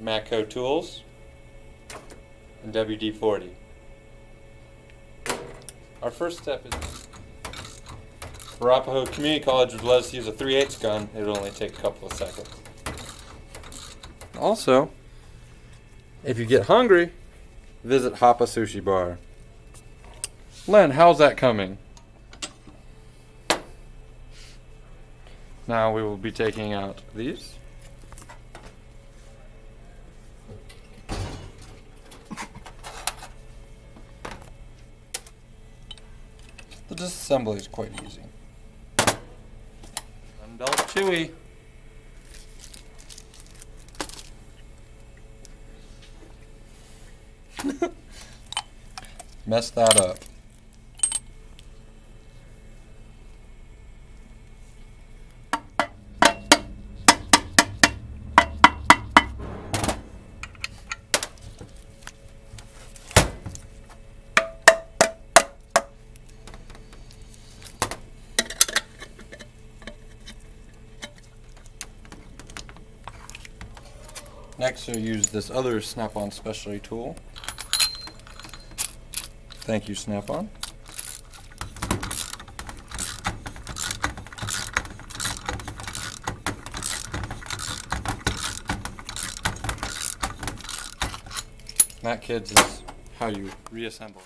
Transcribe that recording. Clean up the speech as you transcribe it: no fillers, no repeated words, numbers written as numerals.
Matco tools, and WD-40. Our first step is Arapahoe Community College would let us use a 3/8 gun. It would only take a couple of seconds. Also, if you get hungry, visit Hapa Sushi Bar. Len, how's that coming? Now we will be taking out these. The disassembly is quite easy. Unbelt Chewy. Mess that up. Next, I'll use this other Snap-on specialty tool. Thank you, Snap-on. That, kids, is how you reassemble.